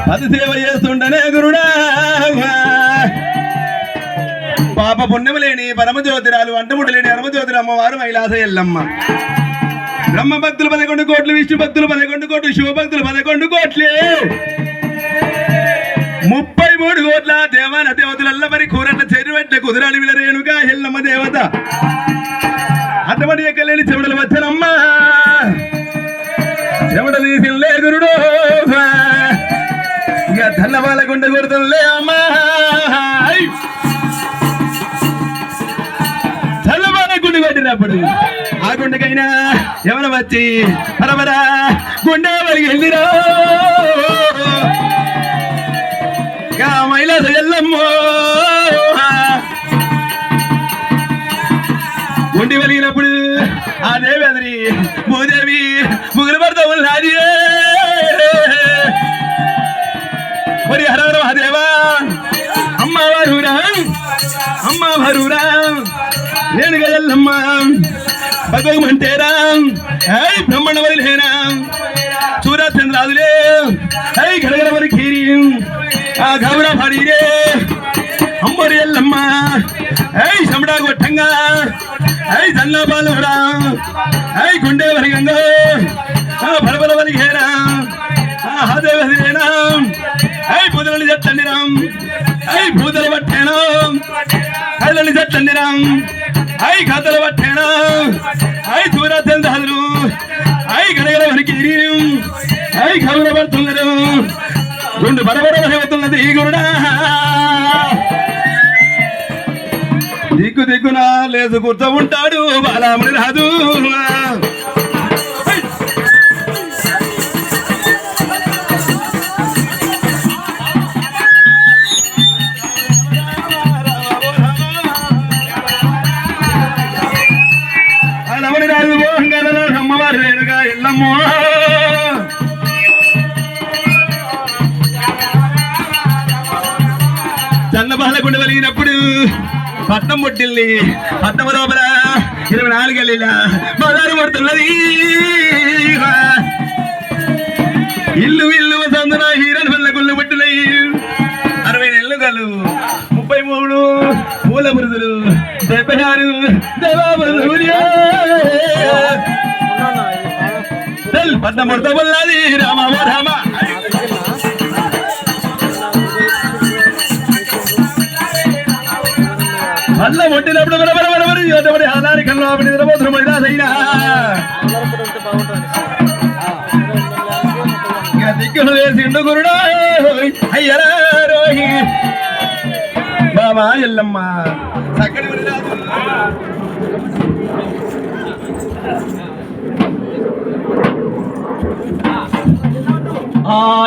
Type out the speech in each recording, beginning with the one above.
పది సేవ చేస్తుండనే గురుడా పాప పుణ్యము లేని పరమజ్యోతిరాలు అంటముడు లేని అరమజ్యోతిర అమ్మవారు మైలాస ఎల్లమ్మ బ్రహ్మ భక్తులు 11 కోట్లు, విష్ణు భక్తులు 11 కోట్లు, శివభక్తులు 11 కోట్లే 33 కోట్ల దేవాన దేవతలల్ల మరి కూరట్ల చెరువెట్ల కుదిరాలి విల రేణుగా ఎల్లమ్మ దేవత అటువంటి ఎక్కలేని చెమటలు వచ్చానమ్మా చెమట తీసిలే గురుడు ఇక తెల్లవాళ్ళ గుండె కొడుతుందిలే అమ్మా తెల్లవాళ్ళ గుండె కొట్టినప్పుడు ఆ గుండెకైనా ఎవరు వచ్చి పరపరా గుండె వరకు వెళ్ళిరా మైలాస ఎల్లమ్మో గుండి వెలిగినప్పుడు ఆ దేవి అదిరి భూదేవి ముగ్గురు పడతా ఉన్నది మరి హర మహాదేవా అమ్మ వరురా రేణుగా ఎల్లమ్మ భగవంతేరా బ్రహ్మణ వదిలేనా సూర్యచంద్రాదులే గడగడ మరి ఖీరి ఆ గౌర భారీరే అమ్మరి ఎల్లమ్మ శమడా గొట్టంగా జన్నా బాలురా గుండె వరిగంగా బలబల వలిగేరా హాదే వదిలేనా పూదలని చెట్టండిరాం పూదలు పట్టేనా కళ్ళని చెట్టండిరాం కథలు పట్టేనా సూర్యచంద్రాదులు గడగడ వరికి గౌర పడుతున్నారు గుండు బరబర అవుతున్నది గురుడా దిక్కు దిక్కున లేదు కూర్చో ఉంటాడు బాలాముని రాదు బాలాముని రాజు అమ్మవారు రేణుగా ఎల్లమ్మో చల్లబాలగుండ వెలిగినప్పుడు పట్నం పుట్టిల్లి పట్నం లోపల 24 గల్లీల బజారు పడుతున్నది ఇల్లు సందున హీరన్ వల్ల గుళ్ళు పుట్టినాయి 60 నెలలు గలు 33 పూల బురుదులు 76 పట్నం పుడతా ఉన్నది రామ రామ అల్ల కొట్టినప్పుడు బరబరి ఆధారి కల్లో నిద్రపోతున్నా దిక్కులు వేసిండు గురుడా అయ్యరా రోహి బాబా ఎల్లమ్మ చక్కటి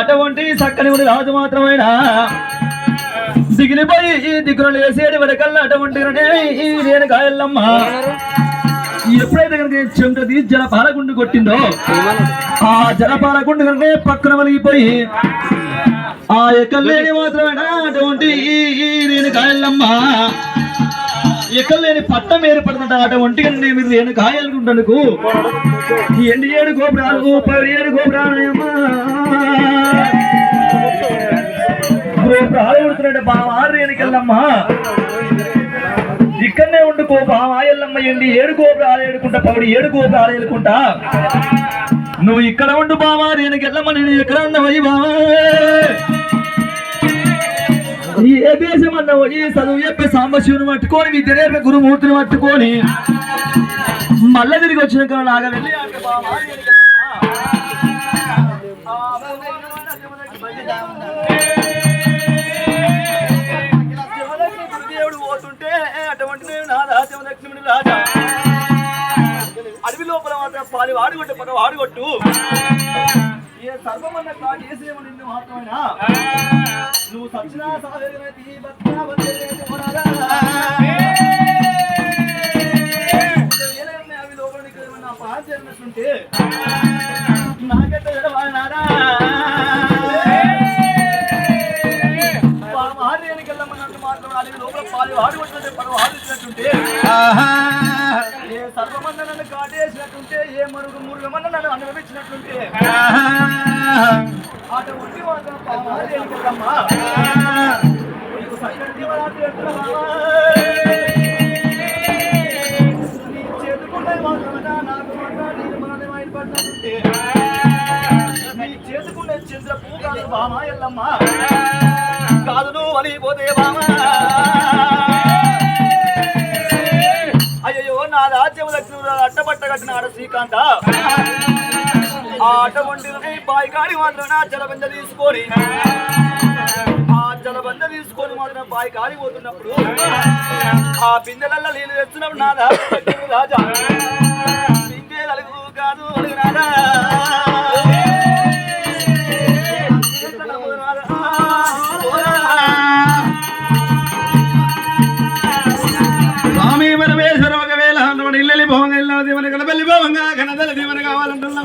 అటువంటి చక్కని గుడి రాజు మాత్రమేనా దిగిలిపోయి ఈ దిగులు వేసేది వరకల్లా అటువంటి నేను కాయల్లమ్మ ఎప్పుడైతే కనుక చెంటది జలపాలగుండు కొట్టిందో ఆ జలపాలగుండు కనుక పక్కన వలిగిపోయి ఆ ఎక్కలేని మాత్రమేనా అటువంటి నేను కాయల్లమ్మ ఎక్కలేని పట్టం ఏర్పడుతుంట అటువంటి మీరు నేను కాయలుకుంటనుకు ఈ 87 గోపురాలు 17 గోపురాలమ్మా బావారేనికెళ్ళమ్మా ఇక్కడనే ఉండుకో బావాయల్లమ్మ 7 గోపురాలు ఏడుకుంటా 17 గోపురాలు ఏడుకుంటా నువ్వు ఇక్కడ ఉండు బావారేనికెళ్ళమ్మ నేను ఎక్కడ ఉన్నవయ్యి బావా ఏ దేశం అన్నావు ఈ చదువు చెప్పే సాంబశివుని పట్టుకొని విద్య నేర్పే గురుమూర్తిని పట్టుకొని మళ్ళా తిరిగి వచ్చిన కాడ లాగా వెళ్ళి అడవి లోపల మాత్రం పాలి వాడుగొట్టు పక్క వాడుగొట్టు ఏ సర్వమన్న చేసేమో నిన్ను మాత్రమేనా నువ్వు సచ్చినా అవి లోపల పాల్చేసినట్టుంటే నాకెట్ట ఎడవానారా మాత్రం అడవి లోపల పాలి వాడుగొట్టు పక్క వాడుతున్నట్టుంటే సర్వమంద నన్ను కాటేసినట్టుంటే ఏ మురుగమన్న నన్ను అనుభవించినట్లుంటే ఆట ఉండి మాత్రం పామాలేనికమ్మా నీకు సంగతి రాత్రి ఎట్టున్నావా నీ చేతుకుంటే మాత్రమేనా నాకు మాత్రం నేను మనల్ని మైపడినట్టుంటే నీ చేతుకుంటే చంద్రపూ కాదు బామా ఎల్లమ్మా కాదు నువ్వు అనిపోతే బామా అయ్యో నా రాజ్యం లక్ష్మి అట్టబట్ట కట్టిన ఆడ శ్రీకాంత ఆ అట్ట వండి బాయికాడి మాత్రం నా జలబంద తీసుకొని ఆ జలబంద తీసుకొని మాత్రం బాయికాడి పోతున్నప్పుడు ఆ బిందెలల్ల నీళ్ళు తెచ్చినప్పుడు నా రాజా బిందె అలుగు కాదు అలుగు నాదా స్వామి పరమేశ్వర ఒకవేళ ఇల్లెలి భవంగా ఇల్లు దీవన గడబెల్లి భవంగా ఘనదల దీవన కావాలంటున్నా